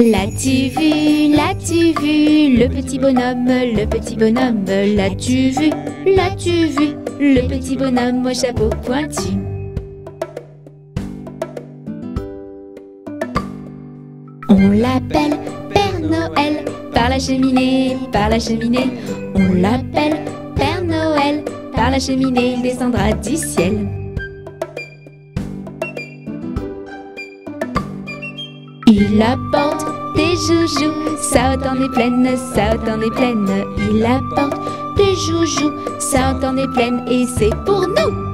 L'as-tu vu, le petit bonhomme, l'as-tu vu, le petit bonhomme au chapeau pointu. On l'appelle Père Noël, par la cheminée, on l'appelle Père Noël, par la cheminée, il descendra du ciel. Il apporte des joujoux, ça autant des plaines, il apporte des joujoux, ça autant des plaines, et c'est pour nous.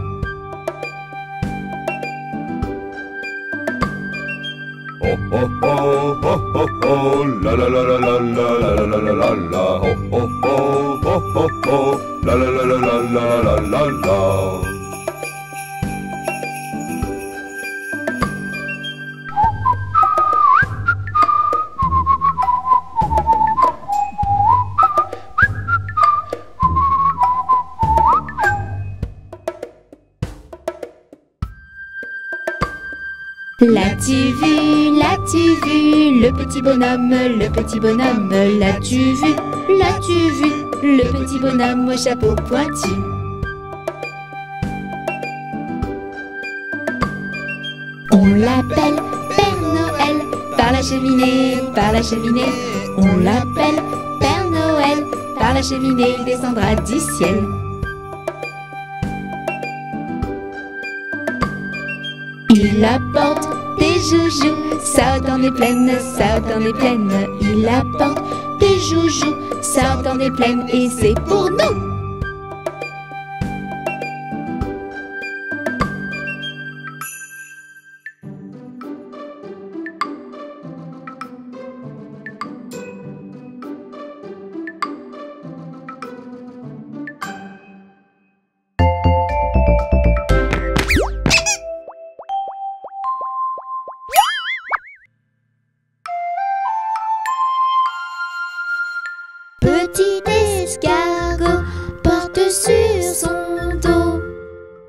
Oh oh oh oh oh oh, la la la la la la la la la la, oh oh oh oh oh oh, la la la la la la la la. L'as-tu vu, le petit bonhomme, l'as-tu vu, le petit bonhomme au chapeau pointu. On l'appelle Père Noël, par la cheminée, on l'appelle Père Noël, par la cheminée, il descendra du ciel. Il apporte des joujoux, ça autant des plaines, il apporte des joujoux, ça autant des plaines, et c'est pour nous. Petit escargot porte sur son dos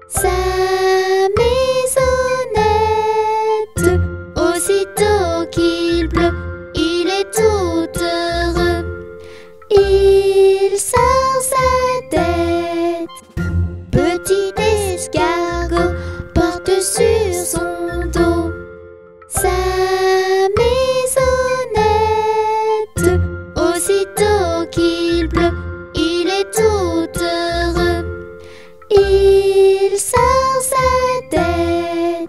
sa maisonnette. Aussitôt qu'il pleut, il est tout heureux. Il sort sa tête. Petit escargot porte sur son dos sa maisonnette. Aussitôt qu'il pleut, il est tout heureux. Il sort sa tête.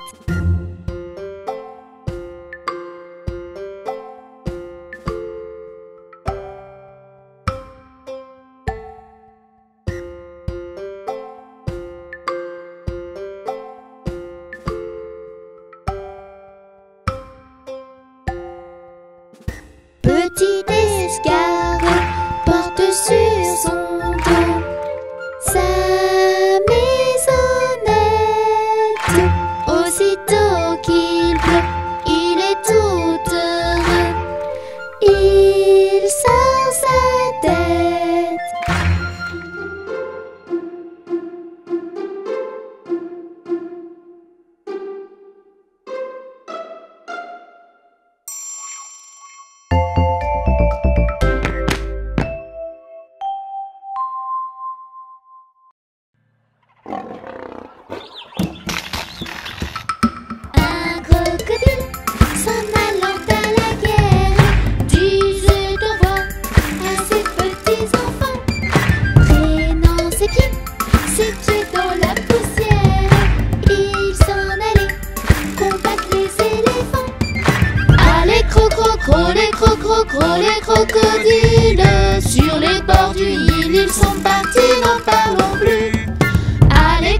Petit escargot porte sur son dos sa maisonnette. Aussitôt qu'il pleut, il est tout heureux. Il sort sa tête. Un crocodile s'en allant à la guerre disait au revoir à ses petits enfants. Traînant ses pieds dans la poussière, il s'en allait combattre les éléphants. Allez les crocodiles sur les bords du Nil, ils sont partis, n'en parlons plus. Allez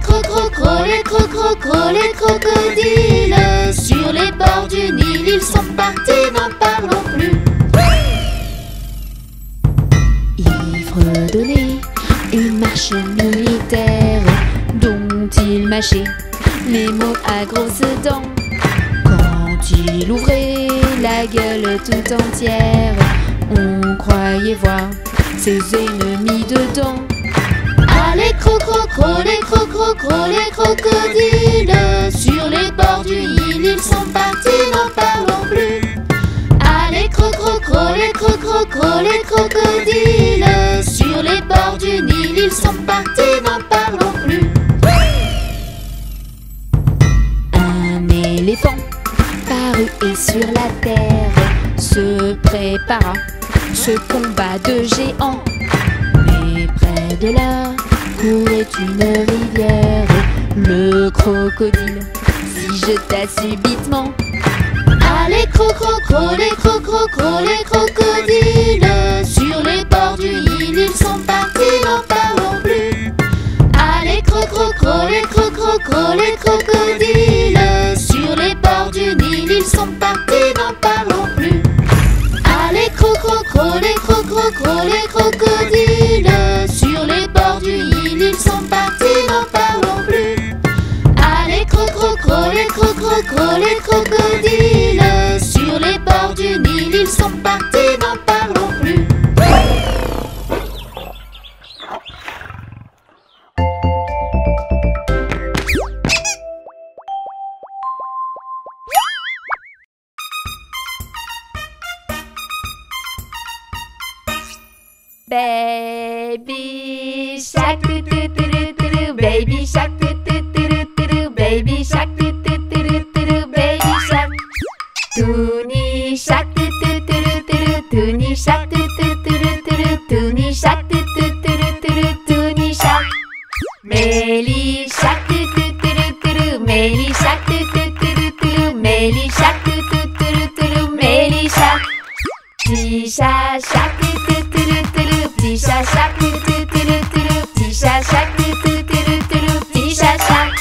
les crocodiles sur les bords du Nil, ils sont partis, n'en parlons plus. Ivre donné une marche militaire dont il mâchait les mots à grosses dents. Quand il ouvrait la gueule tout entière, on croyait voir ses ennemis dedans. Allez les crocodiles sur les bords du Nil, ils sont partis, n'en parlons plus. Allez les crocodiles. Sur les bords du Nil, ils sont partis, n'en parlons plus. Un éléphant parut et sur la terre se prépara ce combat de géants. Mais près de là courait une rivière. Le crocodile s'y jeta subitement. Allez, les crocodiles. Sur les bords du Nil, ils sont partis, n'en parlons plus. Allez, les crocodiles. Sur les bords du Nil, ils sont partis, n'en parlons plus. Allez, les crocodiles. Sur les bords du Nil, ils sont partis, n'en parlons plus. Allez, les crocodiles. Sur les bords du Nil, ils sont partis, n'en parlons plus. Baby shark, doo doo doo doo doo, baby shark, doo doo doo doo doo, baby shark, doo doo doo doo doo, baby shark. Toonie shark, doo doo doo doo, toonie shark, doo doo doo doo, toonie shark, doo doo doo doo, toonie shark. Melly shark, doo doo doo doo, Melly shark, doo doo doo doo, Melly shark, doo doo doo doo, Melly shark. Tisha shark, doo doo doo doo, Tisha shark, doo doo doo doo, Tisha shark, doo doo doo doo, Tisha shark.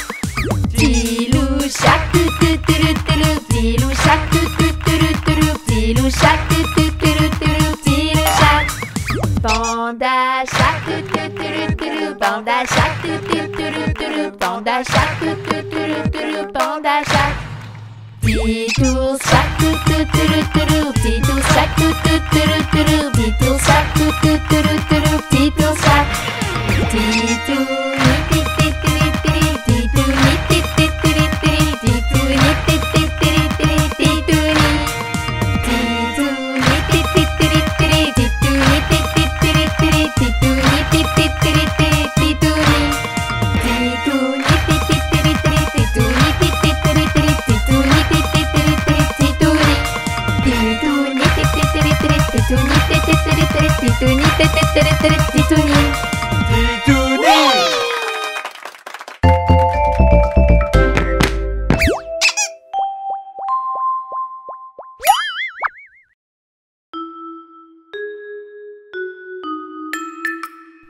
Tilou shark, doo doo doo doo, Tilou shark, doo doo doo doo, Tilou shark, doo doo doo doo, Tilou shark. Panda shark, doo doo doo doo, Panda shark, doo doo doo doo, Panda shark, doo doo doo doo, Panda shark. Titou shark, doo doo doo doo, Titou shark, doo doo doo doo, Titou shark, doo doo doo doo, Titou shark. Titou ni ti ti ti ti, Titou ni ti ti ti ti, Titou ni ti ti ti ti, Titou ni. Titou ni ti ti ti ti, Titou ni ti ti ti ti, Titou ni ti ti ti ti, Titou ni. Titou ni ti ti ti ti, Titou ni ti ti ti ti, Titou ni ti ti ti ti, Titou ni. Titou ni ti ti ti ti, Titou ni ti ti ti ti, Titou ni ti ti ti ti, Titou ni.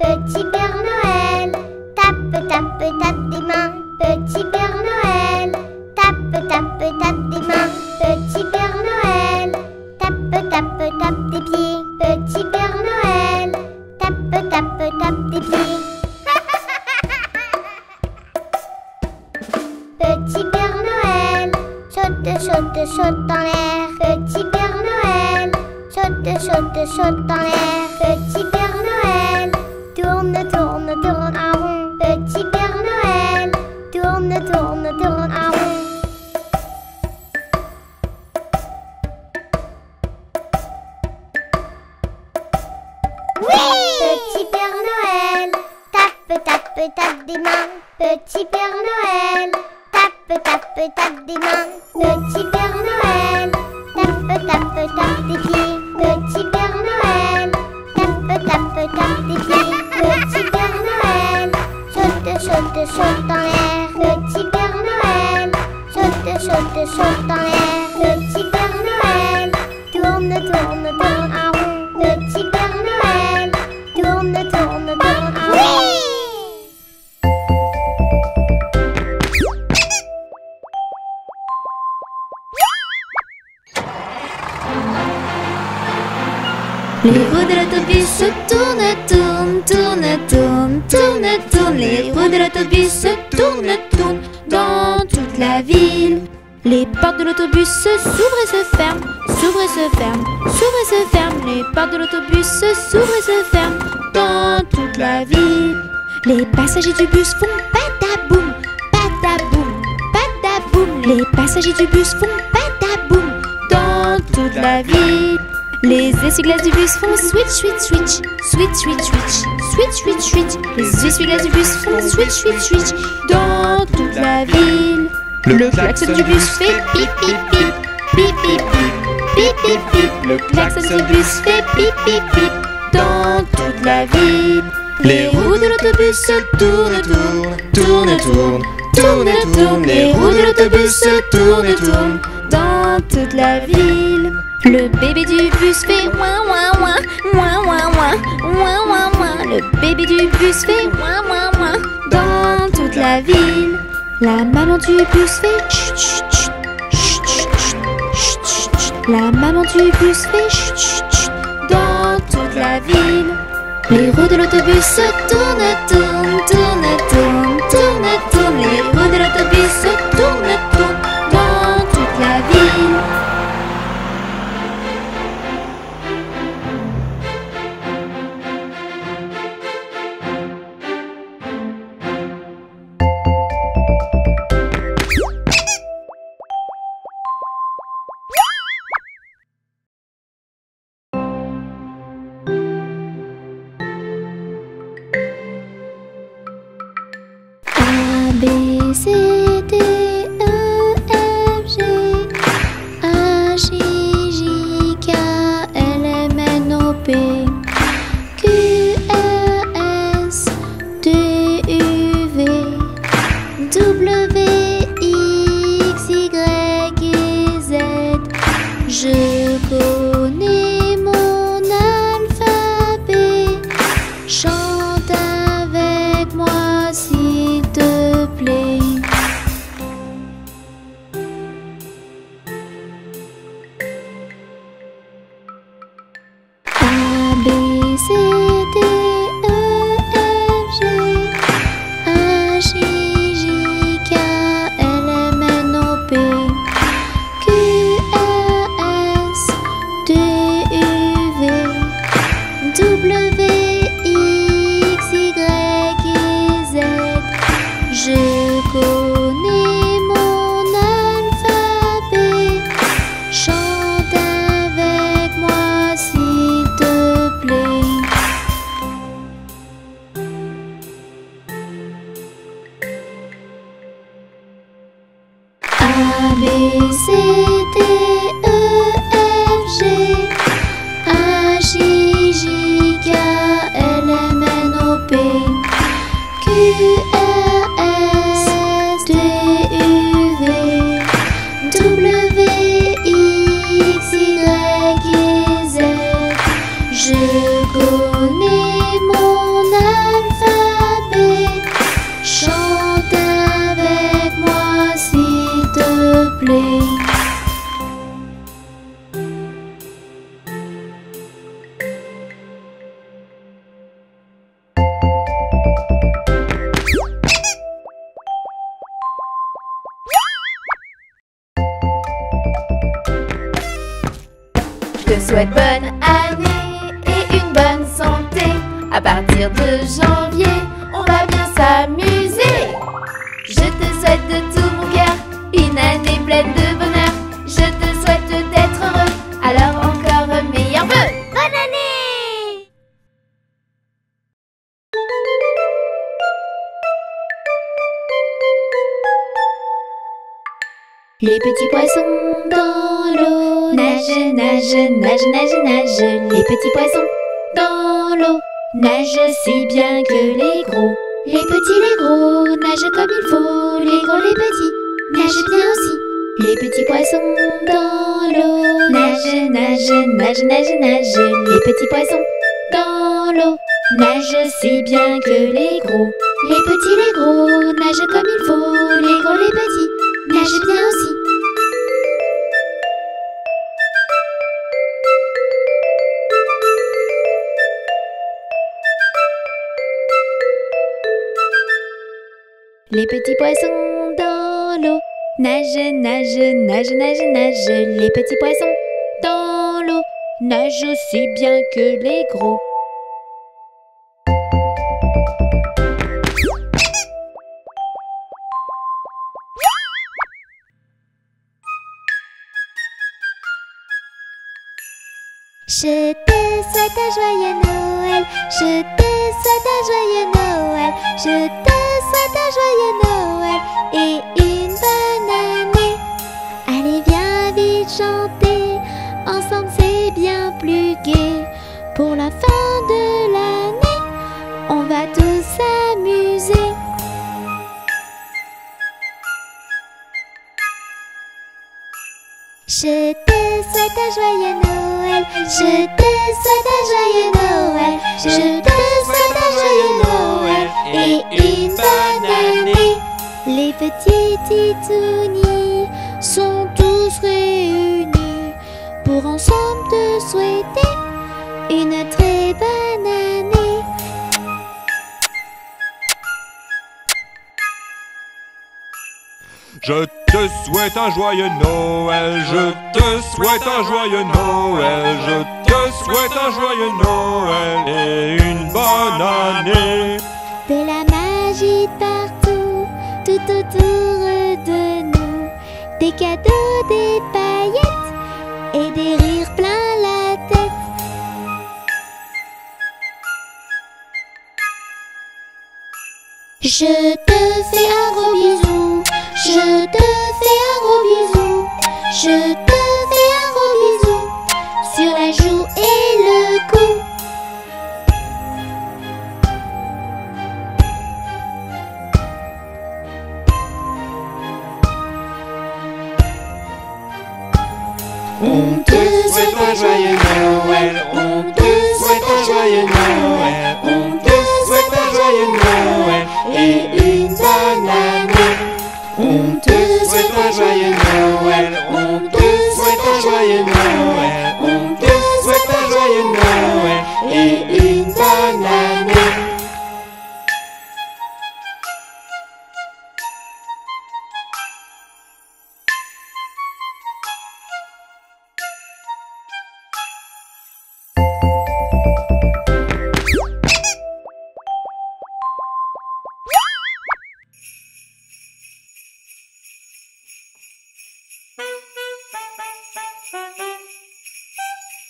Petit Père Noël, tape, tape, tape des mains. Petit Père Noël, tape, tape, tape des mains. Petit Père Noël, tape, tape, tape des pieds. Petit Père Noël, tape, tape, tape des pieds. Petit Père Noël, saute, saute, saute en l'air. Petit Père Noël, saute, saute, saute en l'air. Petit Père Noël, tourne, tourne, tourne en rond. Petit Père Noël, tourne, tourne, tourne en rond. Oui! Petit Père Noël, tape, tape, tape des mains. Petit Père Noël, tape, tape, tape des mains. Petit Père Noël, tape, tape, tape des pieds. Petit Père Noël, tape, tape, tape des pieds. Petit Père Noël, saute, saute, saute en l'air. Petit Père Noël, saute, saute, saute en l'air. Petit Père Noël, tourne, tourne, tourne en rond. Petit Père Noël, tourne, tourne, tourne en rond. Les roues de l'autobus se tournent, tournent, tournent, tournent, tournent, tournent. Les roues de l'autobus se tournent, tournent dans toute la ville. Les portes de l'autobus s'ouvrent et se ferment, s'ouvrent et se ferment, s'ouvrent et se ferment. Les portes de l'autobus s'ouvrent et se ferment dans toute la ville. Les passagers du bus font pataboum, pataboum, pataboum. Les passagers du bus font pataboum dans toute la ville. Les essuie-glaces du bus font switch, switch, switch. Switch, switch, switch. Switch, switch, switch. Les essuie-glaces du bus font switch, switch, switch. Dans toute la ville. Le klaxon du bus fait pip, pip, pip. Pip, pip, pip. Pip, pip, pip. Le klaxon du bus fait pip, pip, pip. Dans toute la ville. Les roues de l'autobus se tournent, tournent, tournent, tournent, tournent, tournent. Les roues de l'autobus se tournent, tournent dans toute la ville. Le bébé du bus fait ouin, ouin, ouin, ouin, ouin, ouin, ouin, ouin, ouin. Le bébé du bus fait ouin, ouin, ouin dans toute la ville. La maman du bus fait chut, chut, chut, chut, chut, chut, chut, chut. La maman du bus fait chut, chut, chut dans toute la ville. Les roues de l'autobus se tournent, tournent, tournent, tournent, tournent, tournent. Les roues de l'autobus se tournent, tournent dans toute la ville. B, C, D, E, F, G, H, I, J, K, L, M, N, O, P, Q, R, S, T, U, V, W, X, Y, et Z. Je connais mon alphabet. Chante avec moi s'il te plaît. A, B, C, D, E, F, G, H, I, J, K, L, M, N, O, P, Q, R, S, T, U, V, W, X, Y, et Z. Je connais mon alphabet. Chante avec moi s'il te plaît. A, B, C, D, E, F, G, H, I, J, K, L, M, N, O, P, Q, R, S, T, U, V, W, X, Y, et Z. Je connais mon alphabet. Chante avec moi s'il te plaît. Je te souhaite bonne année et une bonne santé. À partir de janvier, on va bien s'amuser. Je te souhaite de tout mon cœur une année pleine de bonheur. Je te souhaite d'être heureux, alors encore meilleurs vœux. Bonne année! Les petits poissons dans l'eau nagent, nagent, nagent, nagent, nagent. Les petits poissons dans l'eau nagent si bien que les gros. Les petits, les gros nagent comme il faut. Les gros, les petits nagent bien aussi. Les petits poissons dans l'eau nagent, nagent, nagent, nagent, nagent. Les petits poissons dans l'eau nagent si bien que les gros. Les petits, les gros nagent comme il faut. Les gros, les petits nagent bien aussi. Les petits poissons dans l'eau nagent, nagent, nagent, nagent, nagent. Les petits poissons dans l'eau nagent aussi bien que les gros. Je te souhaite un joyeux Noël, je te souhaite un joyeux Noël, je te souhaite un joyeux Noël et une bonne année. Allez viens vite chanter, ensemble c'est bien plus gai. Pour la fin de l'année, on va tous s'amuser. Je te souhaite un joyeux Noël, je te souhaite un joyeux Noël, je te souhaite un joyeux Noël et une bonne année. Les petits titounis sont tous réunis pour ensemble te souhaiter une très bonne année. Je te souhaite un joyeux Noël, je te souhaite un joyeux Noël, je te souhaite un joyeux Noël et une bonne année. De la magie partout, tout autour de nous, des cadeaux, des paillettes et des rires plein la tête. Je te fais un gros bisou, je te fais un gros bisou, je te fais un gros bisou sur la joue et le cou. On te souhaite un joyeux Noël, on te souhaite un joyeux Noël, on te souhaite un joyeux Noël et une bonne année. On te souhaite un joyeux Noël, on te souhaite un joyeux Noël, on te souhaite un joyeux Noël et une bonne année.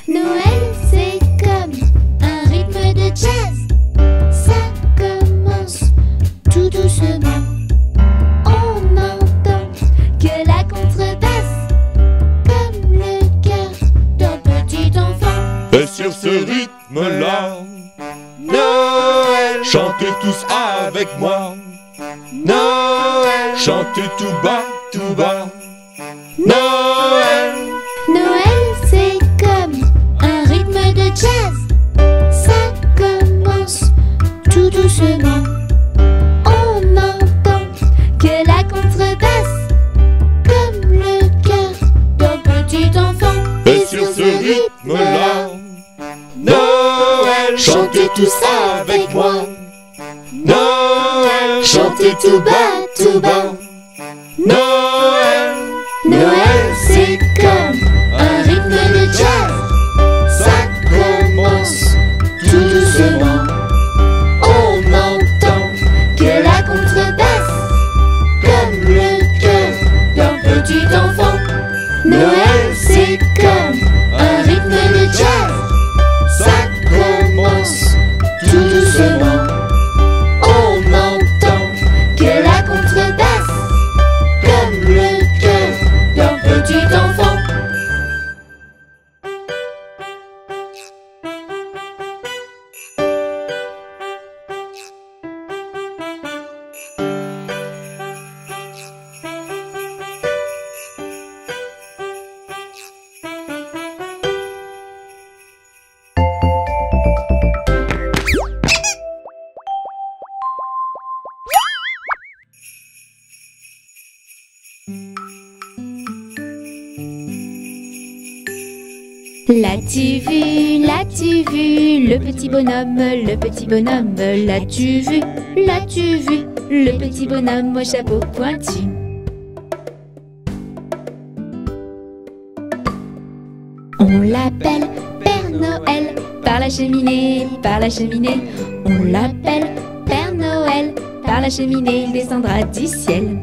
Noël, c'est comme un rythme de jazz. Ça commence tout doucement. On n'entend que la contrebasse, comme le cœur d'un petit enfant. Et sur ce rythme-là, Noël, chantez tous avec moi. Noël, chantez tout bas, Noël. Noël, c'est comme un rythme de jazz. Ça commence tout doucement. On n'entend que la contrebasse, comme le cœur d'un petit enfant. Et sur ce rythme-là, Noël, chantez tous avec moi. Noël, chantez tout bas, Noël. Noël, c'est comme un rythme de jazz. Ça commence tout doucement. On n'entend que la contrebasse, comme le cœur d'un petit enfant. Noël, c'est comme un rythme de jazz. Ça commence tout doucement. On n'entend que la contrebasse, comme le cœur d'un petit enfant. L'as-tu vu, le petit bonhomme, l'as-tu vu, le petit bonhomme au chapeau pointu. On l'appelle Père Noël par la cheminée, On l'appelle Père Noël par la cheminée, descendra du ciel.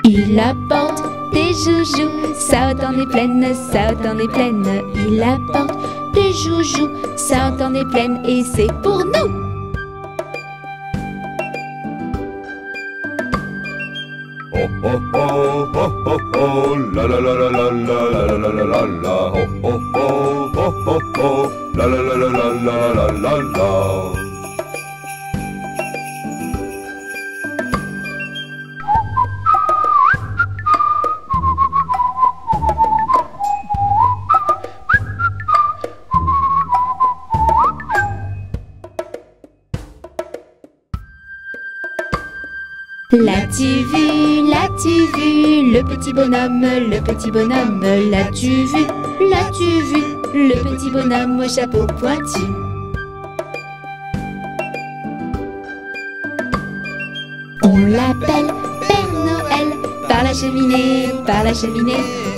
Il apporte des joujoux. Sao dans les plaines, Sao dans les plaines. Il apporte des joujoux. Sao dans les plaines et c'est pour nous. Ho ho ho ho ho ho, la la la la la la la la la la la, ho ho ho ho ho ho, la la la la la la la la la. L'as-tu vu, le petit bonhomme, l'as-tu vu, le petit bonhomme au chapeau pointu. On l'appelle Père Noël, par la cheminée,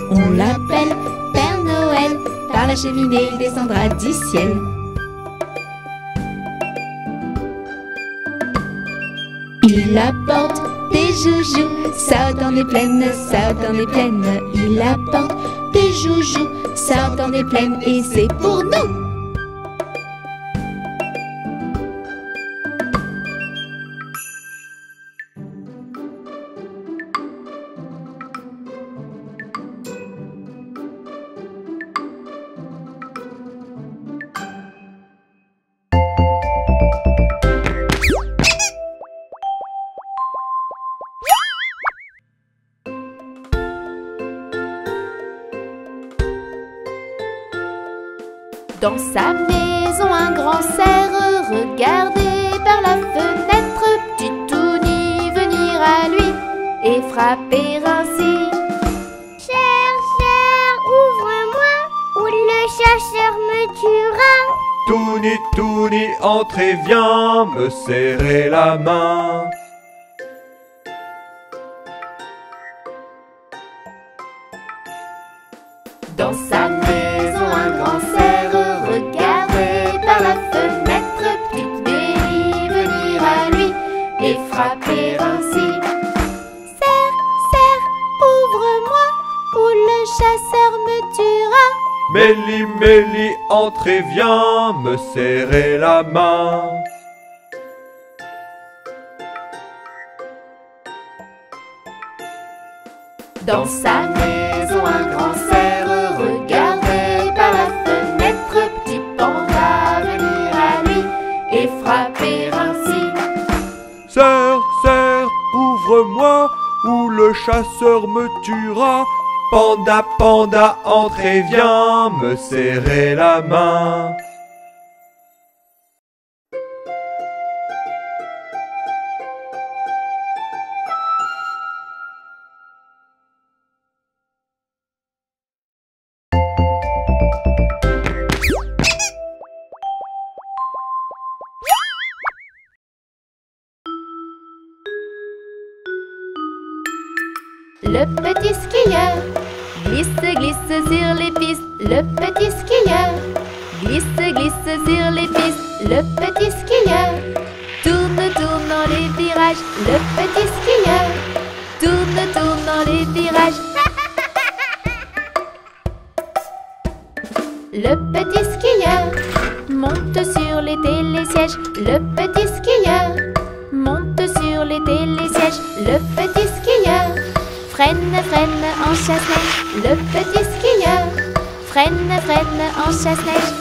on l'appelle Père Noël, par la cheminée il descendra du ciel. Il apporte des joujoux, Sao dans les plaines, il apporte des joujoux, Sao dans les plaines et c'est pour nous. Dans sa maison, un grand cerf regardait par la fenêtre petit Touni venir à lui et frapper ainsi. Cher, ouvre-moi, ou le chasseur me tuera. Touni, Touni, entre et viens me serrer la main. Dans sa maison, un grand cerf regardait par la fenêtre petite Bélie venir à lui et frapper ainsi. Cerf, ouvre-moi, ou le chasseur me tuera. Mélie, Mélie, entre et viens me serrer la main. Dans sa maison, un grand cerf regardait par la fenêtre petit panda venir à lui et frapper ainsi. Cerf, ouvre-moi, ou le chasseur me tuera. Panda, panda, entre et viens me serrer la main. Le petit skieur glisse sur les pistes. Le petit skieur glisse sur les pistes. Le petit skieur tourne dans les virages. Le petit skieur tourne dans les virages. Le petit skieur monte sur les télésièges. Le petit skieur monte sur les télésièges. Le petit skieur freine en chasse-neige. Le petit skieur freine en chasse-neige.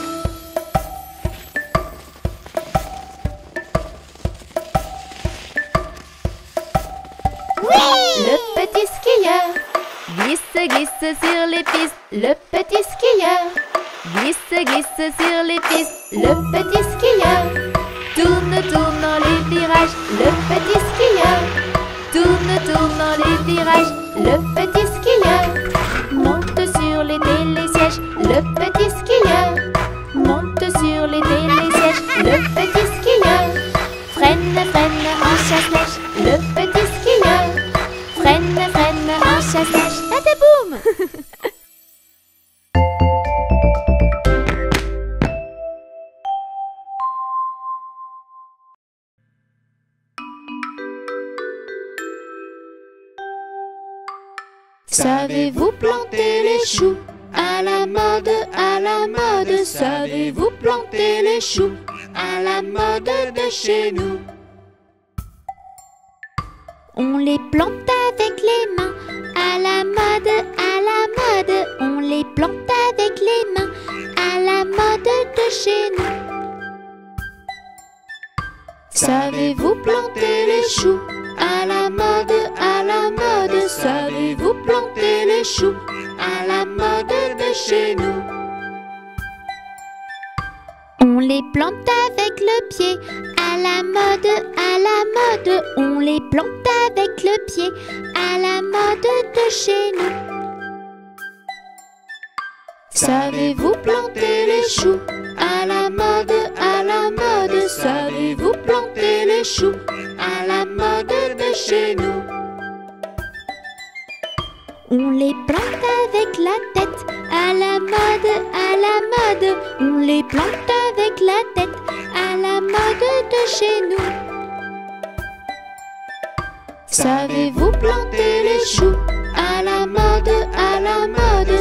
Le petit skieur glisse sur les pistes. Le petit skieur glisse sur les pistes. Le petit skieur tourne dans les virages. Le petit skieur tourne dans les virages. Le petit skieur monte sur les télésièges. Le petit skieur monte sur les télésièges. Le petit skieur freine en chasse-neige. Le petit skieur freine en chasse-neige. Tataboum! les choux. À la mode, savez-vous planter les choux? À la mode de chez nous. On les plante avec les mains. À la mode, on les plante avec les mains. À la mode de chez nous. Savez-vous planter les choux? À la mode, savez-vous planter les choux? À la mode de chez nous. On les plante avec le pied. À la mode, on les plante avec le pied. À la mode de chez nous. Savez-vous planter les choux? À la mode, savez-vous planter les choux? À la mode de chez nous. On les plante avec la tête. À la mode, on les plante avec la tête. À la mode de chez nous. Savez-vous planter les choux? À la mode,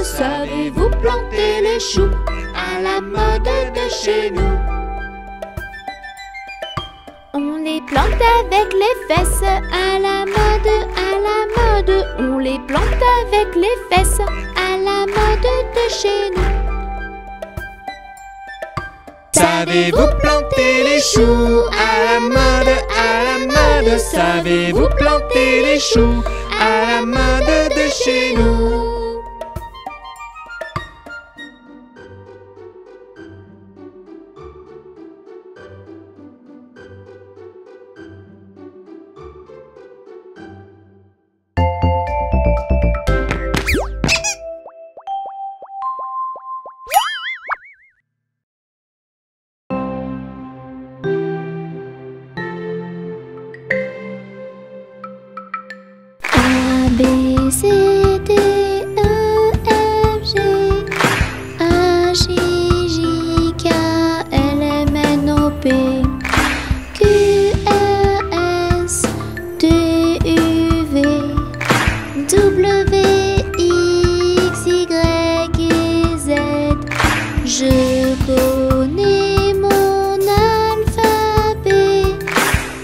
savez-vous planter les choux? À la mode de chez nous. On les plante avec les fesses. À la mode, on les plante avec les fesses. À la mode de chez nous. Savez-vous planter les choux? À la mode, savez-vous planter les choux? À la mode de chez nous. C, D, E, F, G, H, I, J, K, L, M, N, O, P, Q, R, S, T, U, V, W, X, Y, et Z. Je connais mon alphabet.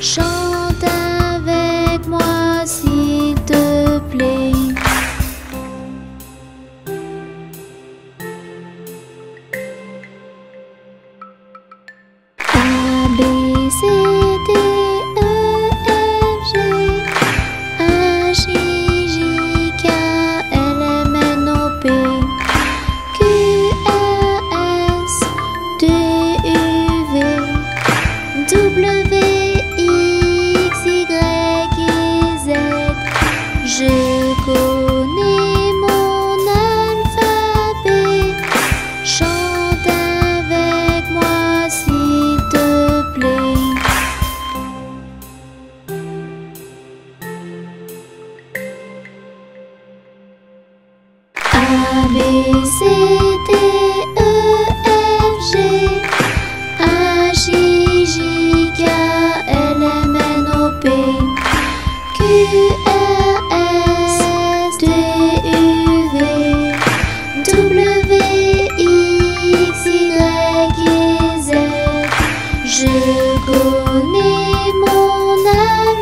Chante avec moi s'il te plaît. A, B, C, D, E, F, G, H, I, J, K, L, M, N, O, P, Q, R, S, T, U, V, W, X, Y, et Z. Je connais mon alphabet. Chante avec moi s'il te plaît. A, B, C, D, E, F, G, H, I, J, K, L, M, N, O, P, Q, R, S, T, U, V, W, X, Y, et Z. Je connais mon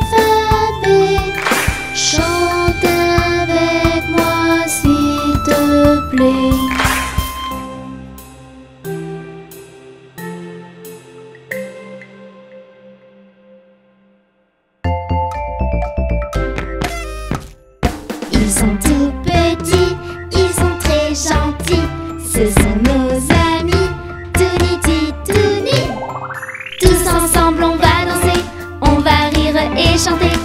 alphabet. Chante avec moi s'il te plaît. Ils sont tout petits, ils sont très gentils. Ce sont nos amis, Touni, Titouni. Tous ensemble on va danser, on va rire et chanter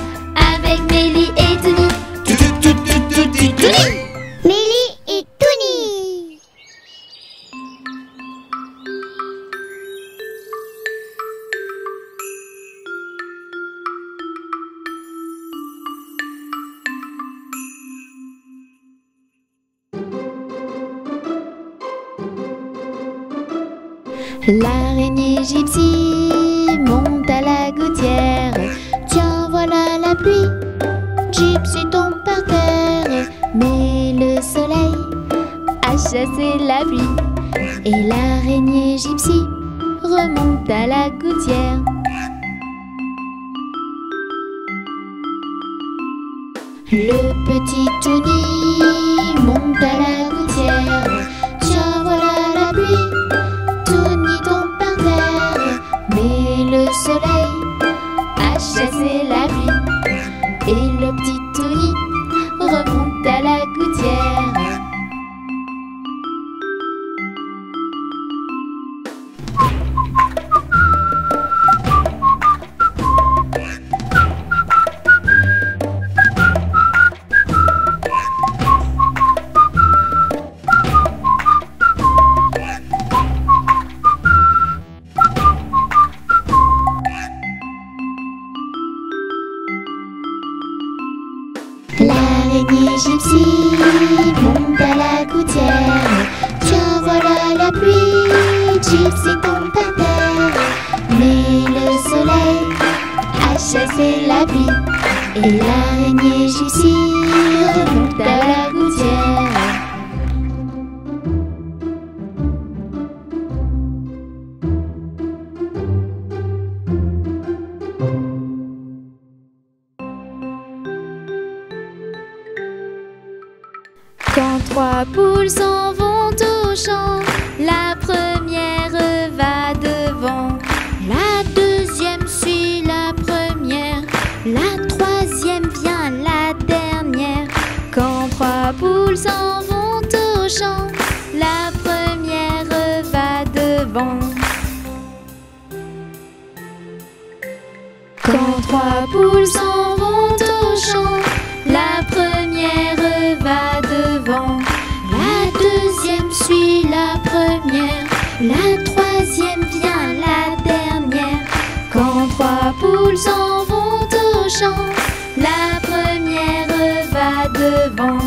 avec Mélie et Touni. Mélie et Touni. L'araignée gypsy monte à la gouttière. Tiens, voilà la pluie. Gypsy tombe par terre, mais le soleil chasser la pluie. Et l'araignée gypsy remonte à la gouttière. Le petit Tony monte à la gouttière. Tiens, voilà la pluie, Tony tombe par terre. Mais le soleil a chassé la pluie. Et le petit Tony remonte à la gouttière. L'araignée gypsy monte à la gouttière. Tiens, voilà la pluie, Gypsy tombe par terre. Mais le soleil a chassé la pluie. Et l'araignée gypsy remonte à la gouttière. Quand trois poules s'en vont au champ, la première va devant, la deuxième suit la première, la troisième vient la dernière. Quand trois poules s'en vont au champ, la première va devant. Quand trois poules s'en vont au champ, la première va devant, la deuxième suit la première, la troisième vient la dernière. Quand trois poules s'en vont au champ, la première va devant.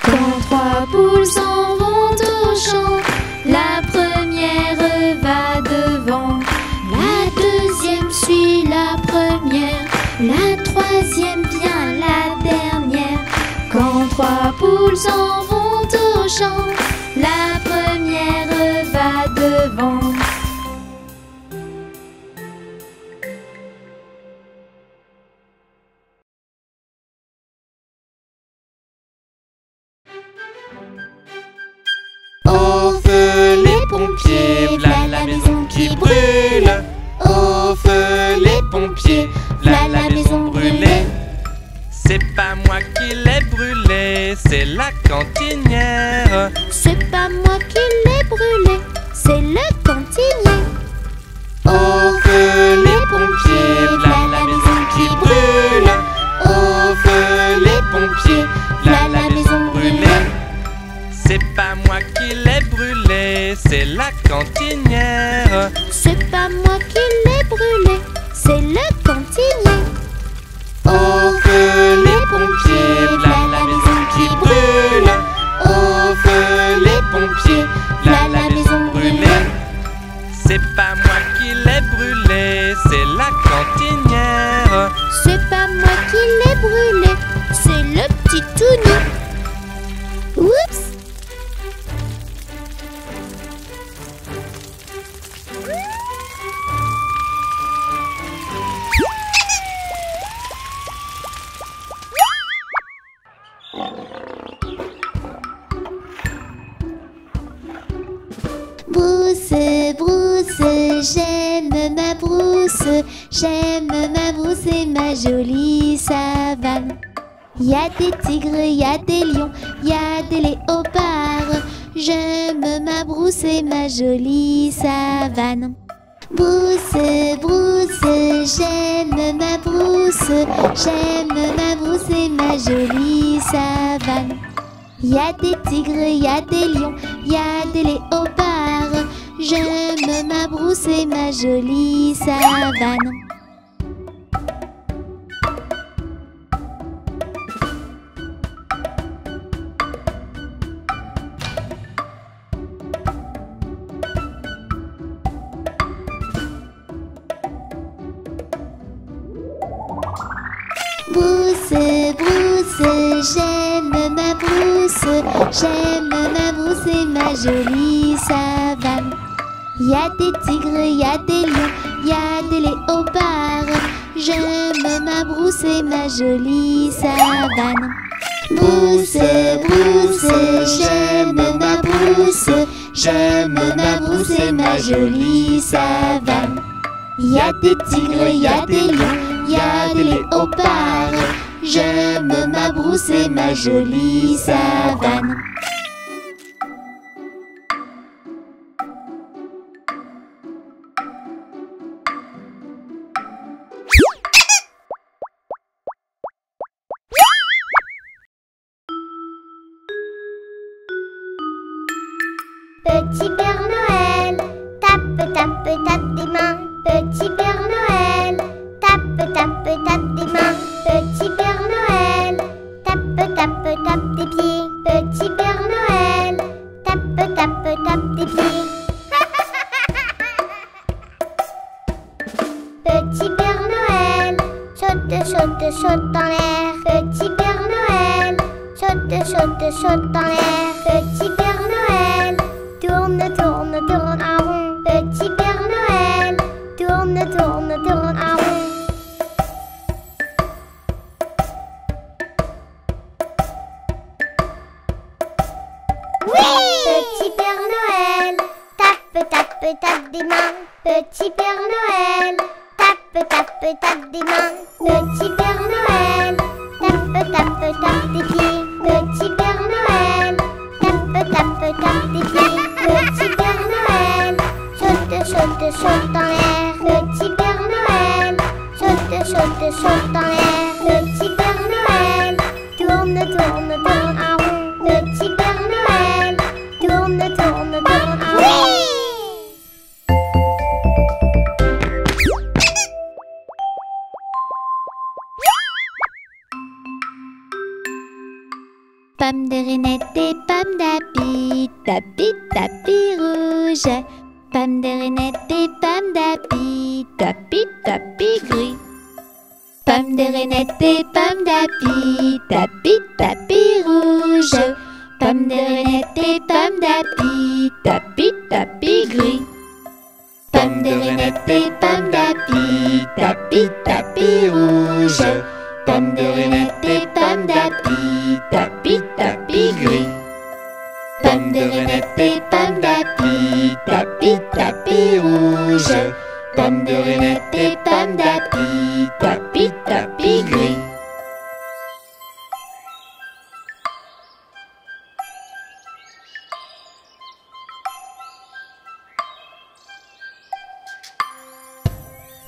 Quand trois poules s'en vont au champ, la première va devant, la deuxième suit la première, la troisième vient la dernière. Quand trois poules s'en vont au champ, la première va devant. Au feu les pompiers, v'là la maison qui brûle. Au feu les pompiers, v'là la maison brûlée. C'est pas moi qui l'ai brûlée, c'est la cantinière. C'est pas moi qui l'ai brûlé, c'est le cantinier. Au feu les pompiers, v'là la maison qui brûle. Au feu les pompiers, v'là la maison brûlée. C'est pas moi qui l'ai brûlée, c'est la cantinière. C'est pas moi qui l'ai brûlé, c'est le cantinier. Au feu les pompiers, v'là la maison qui brûle. Au feu les pompiers, v'là la maison brûlée. C'est pas moi qui l'ai brûlée, c'est la cantinière. C'est pas moi qui l'ai brûlé, c'est le petit Tony. Oups! Brousse, brousse, j'aime ma brousse, j'aime ma brousse et ma jolie savane. Y a des tigres, y a des lions, y a des léopards, j'aime ma brousse et ma jolie savane. Brousse, brousse, j'aime ma brousse, j'aime ma brousse et ma jolie savane. Y a des tigres, y a des lions, y a des léopards, j'aime ma brousse et ma jolie savane. Brousse, brousse, J'aime ma brousse et ma jolie savane. Y a des tigres, y a des lions, y a des léopards. J'aime ma brousse et ma jolie savane. Brousse, brousse, j'aime ma brousse. J'aime ma brousse et ma jolie savane. Y a des tigres, y a des lions, y a des léopards. J'aime ma brousse et ma jolie savane. Petit Père Noël, tape, tape, tape des mains. Petit Père Noël, tape, tape, tape des mains. Petit Père Noël, tape, tape, tape des pieds. Petit Père Noël, tape, tape, tape des pieds. Petit Père Noël, saute, saute, saute en l'air. Petit Père Noël, saute, saute, saute en l'air. Petit Père Noël, tourne, tourne, tourne en rond. Petit Père Noël, tourne, tourne, tourne en rond. Petit Père Noël, tape, tape, tape des mains. Petit Père Noël, tape, tape, tape des mains. Petit Père Noël, tape, tape, tape des pieds. Petit Père Noël, tape, tape, tape des pieds. Petit Père Noël, saute, saute, saute en l'air. Petit Père Noël, saute, saute, saute en l'air. Petit Père Noël, tourne, tourne, tourne en rond. Petit Père Noël, tourne, tourne, tourne en rond. Pomme de Renette et pomme d'api, tapis, tapis rouge. Pomme de Renette et pomme d'api, tapis, tapis gris. Pomme de Renette et pomme d'api, tapis, tapis rouge. Pomme de Renette et pomme d'api, tapis, tapis gris. Pomme de Renette et pomme d'api, tapis, tapis rouge. Pomme de Renette et pomme d'api, tapis, tapis gris. Pomme de Renette et pomme d'api, tapis, tapis rouge. Pomme de Renette et pomme d'api, tapis, tapis gris.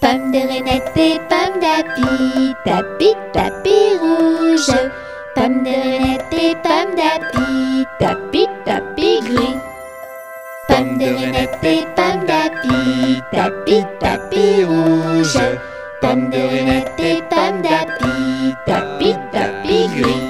Pomme de Renette et pomme d'api, tapis, tapis rouge. Pomme de Renette et pomme d'api, tapis, tapis gris. Pomme de Renette et pomme d'api, tapis, tapis rouge. Pomme de Renette et pomme d'api, tapis, tapis gris.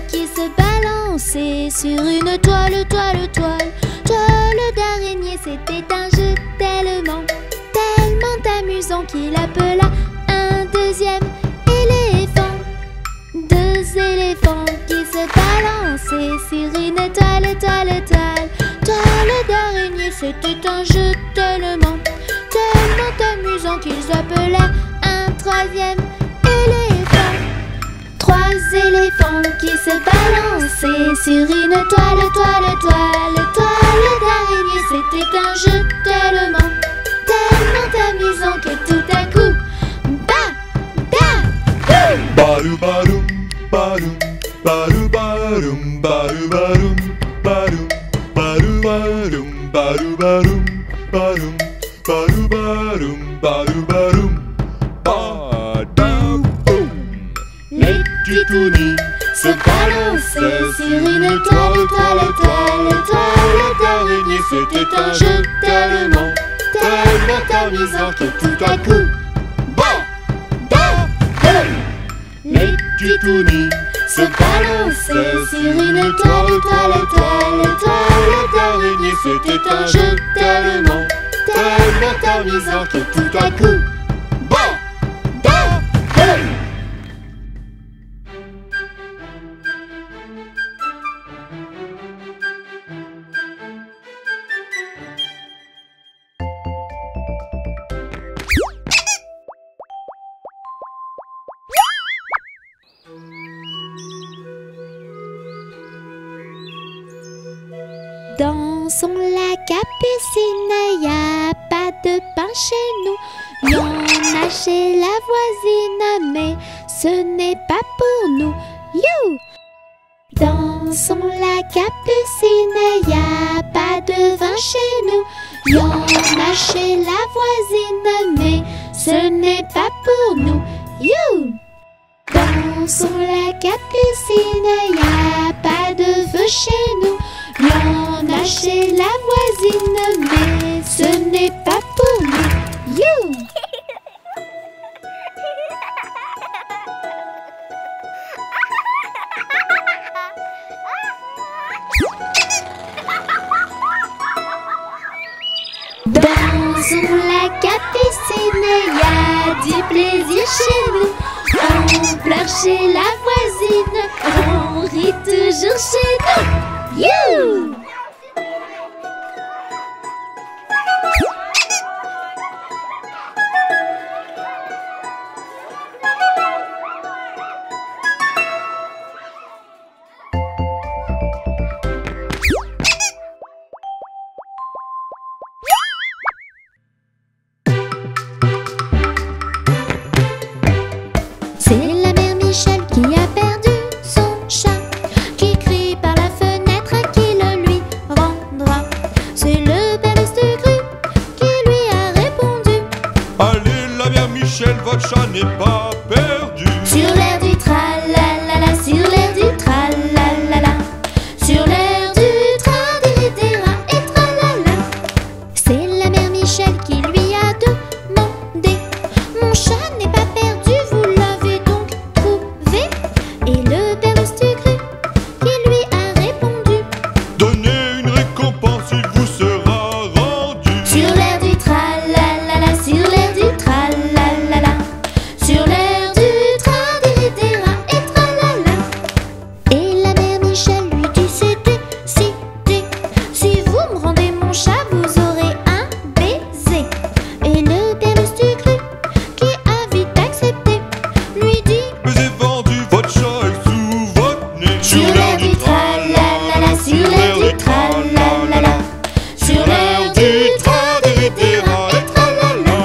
Qui se balançait sur une toile, toile, toile. Toile d'araignée, c'était un jeu tellement, tellement amusant qu'il appela un deuxième éléphant. Deux éléphants qui se balançaient sur une toile, toile, toile. Toile d'araignée, c'était un jeu tellement, tellement amusant qu'ils appelèrent un troisième éléphant. Trois éléphants qui se balançaient sur une toile, toile, toile. Toile d'araignée, c'était un jeu tellement, tellement amusant que tout à coup, Baru barum, barum, baru barum, baru barum, barum, baru barum, baru barum, barum, baru barum, baru barum, badam boum. les titounis se balançaient sur une toile, toile, toile. Toile d'araignée, c'était un jeu tellement, tellement amusant que tout à coup, petit tout nu se balançait sur une toile, toile, toile, toile d'araignée. C'était un jeu tellement, tellement amusant que tout à coup, Dans son lac Capucine, y a pas de pain chez nous. Y en a chez la voisine, mais ce n'est pas pour nous. You! Dans son lac Capucine, y a pas de vin chez nous. Y en a chez la voisine, mais ce n'est pas pour nous. You! Dans son lac Capucine, y a pas de feu chez nous. Y en a chez la voisine, mais ce n'est pas pour nous. You! Dans son lac Capucine, y a du plaisir chez nous. On pleure chez la voisine, on rit toujours chez nous. You! C'est la mère Michel qui a perdu son chat, qui crie par la fenêtre qui le lui rendra. C'est le père Lestugru qui lui a répondu: Allez, la mère Michel, votre chat n'est pas perdu. sur l'air du tralalala, sur l'air du tralalala, sur l'air du tra-di-di-di-ra et tralala. C'est la mère Michel qui lui a demandé: mon chat n'est pas perdu, vous l'avez donc trouvé? Et le père Lestugru qui lui a répondu: Donnez une récompense, il vous sera rendu. sur l'air du tralalala, sur l'air du tralalala, sur l'air du tra-di-di-di-ra et tralala. Et la mère Michel lui dit: c'est décidé, si vous me rendez mon chat, vous aurez un baiser. Et le père Lestugru qui a vite accepté lui dit: Je vous ai vendu, votre chat est sous votre nez. sur l'air du tralalala, sur l'air du tralalala, sur l'air du tra-di-di-di-ra et tralala.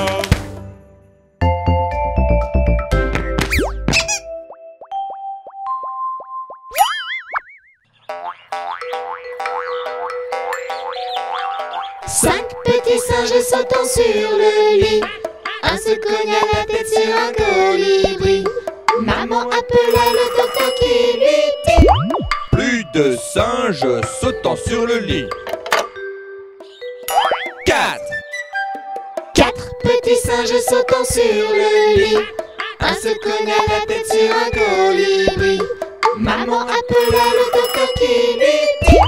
Cinq petits singes sautant sur le lit, un se cogna la tête sur un colibri. Maman appela le docteur qui lui dit: Plus de singes sautant sur le lit. 4. Quatre petits singes sautant sur le lit, un se cogna la tête sur un colibri. Maman appela le docteur qui lui dit: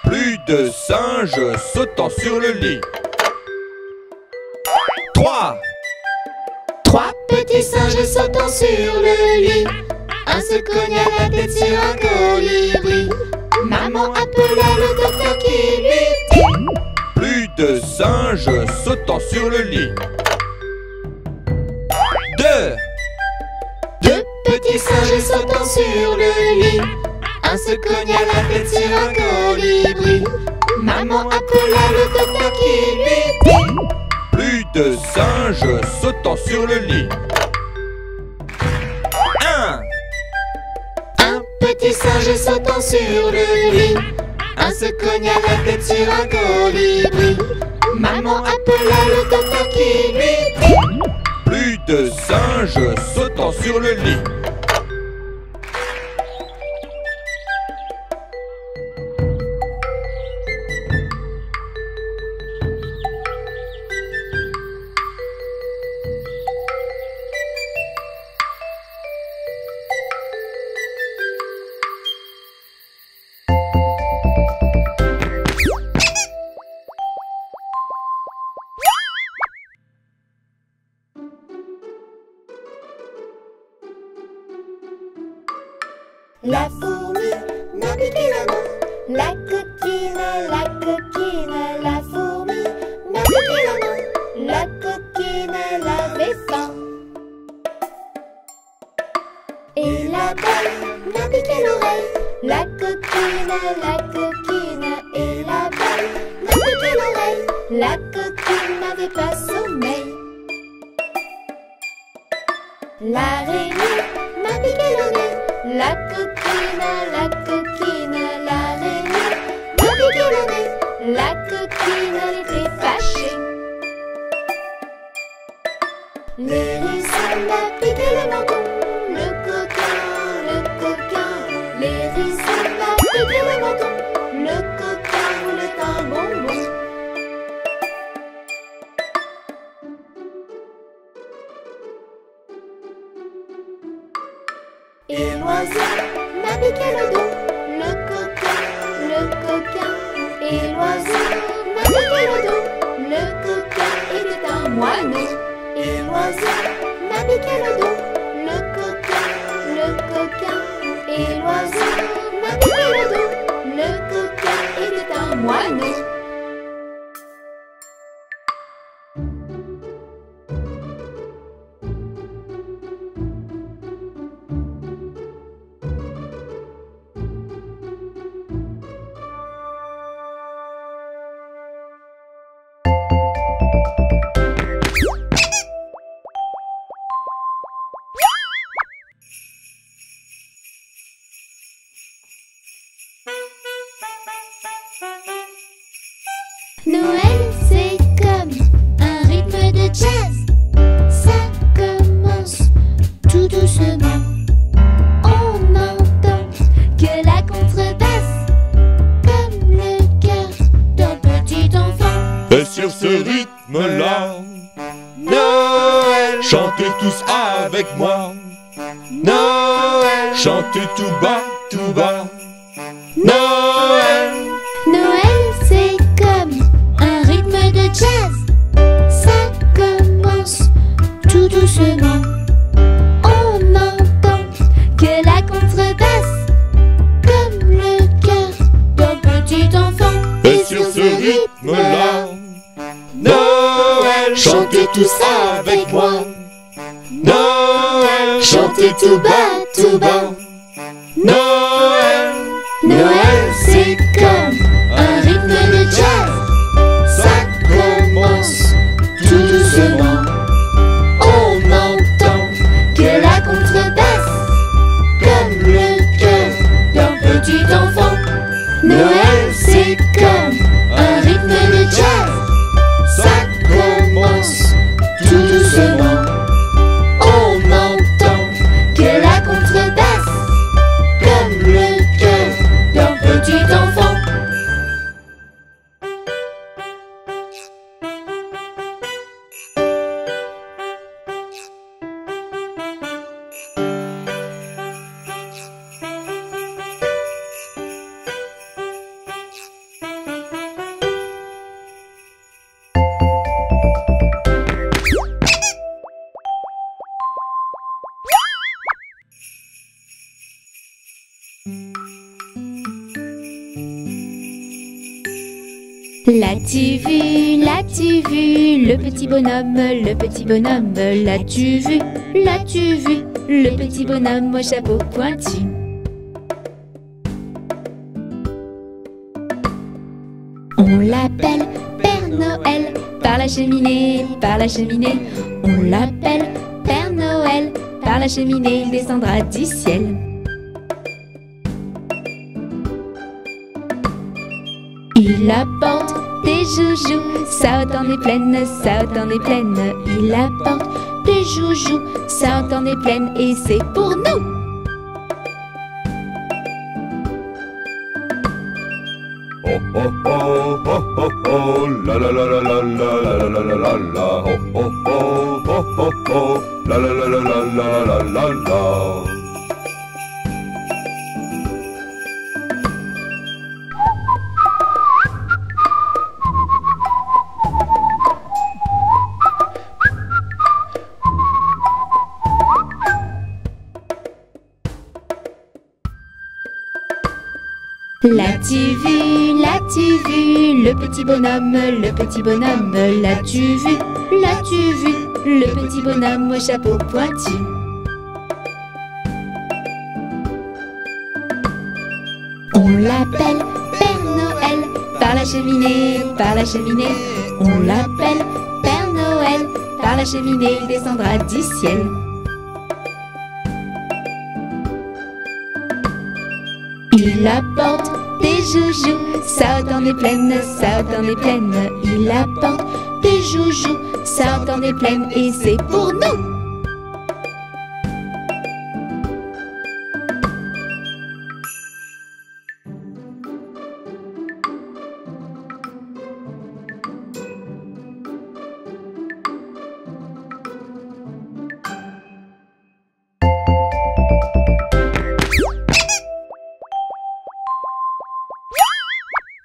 Plus de singes sautant sur le lit. 3. Trois petits singes sautant sur le lit, un se cogna la tête sur un colibri. Maman appela le docteur qui lui dit: Plus de singes sautant sur le lit. 2. Deux petits singes sautant sur le lit, un se cogna la tête sur un colibri. Maman appela le docteur qui lui dit: Plus de singes sautant sur le lit. 1. Un petit singe sautant sur le lit, un se cogna la tête sur un colibri. Maman appela le docteur qui lui dit: Plus de singes sautant sur le lit. La fourmi m'a piqué la main. La coquine, la fourmi m'a piqué la main. La coquine, elle avait faim. Et la balle m'a piqué l'oreille. La coquine, et la balle m'a piqué l'oreille. La coquine n'avait pas sommeil. L'araignée m'a piqué le nez. La coquine, l'araignée m'a piqué le nez. La coquine, elle était fâchée. L'hérisson m'a piqué le menton. Le coquin, l'hérisson m'a piqué le menton. Le coquin voulait un bonbon. Et l'oiseau m'a piqué le dos. Le coquin, et l'oiseau m'a piqué le dos. Le coquin était un moineau. Et l'oiseau m'a piqué le dos. Le coquin, et l'oiseau m'a piqué le dos. Le coquin était un moineau. Noël, c'est comme un rythme de jazz. Ça commence tout doucement. On entend que la contrebasse, comme le cœur d'un petit enfant. Et sur ce rythme-là, Noël, chantez tous avec moi. Noël, chantez tout bas, tout bas. Noël, Noël, c'est comme un rythme de jazz. Ça commence tout doucement. On entend que la contrebasse, comme le cœur d'un petit enfant. et sur ce rythme-là, Noël, chantez tous avec moi. Noël, chantez tout bas, tout bas. Noël, Noël, c'est comme un rythme de jazz. Ça commence tout doucement. On entend que la contrebasse, comme le cœur d'un petit enfant. Noël, c'est comme un rythme de jazz. Ça commence tout doucement. On entend que la contrebasse, comme le cœur d'un petit enfant. L'as-tu vu, le petit bonhomme, l'as-tu vu, le petit bonhomme au chapeau pointu. On l'appelle Père Noël par la cheminée, On l'appelle Père Noël par la cheminée, il descendra du ciel. Il apporte des joujoux, ça entend des plaines, Il apporte des joujoux, ça entend des plaines, et c'est pour nous. oh oh oh oh oh oh, la la la la la la la la la la, oh oh oh oh oh oh, la la la la la la la la. L'as-tu vu, le petit bonhomme, l'as-tu vu, le petit bonhomme au chapeau pointu. On l'appelle Père Noël, par la cheminée, on l'appelle Père Noël, par la cheminée, il descendra du ciel. Il apporte des joujoux, ça dans des plaines, il apporte des joujoux, ça dans des plaines, et c'est pour nous.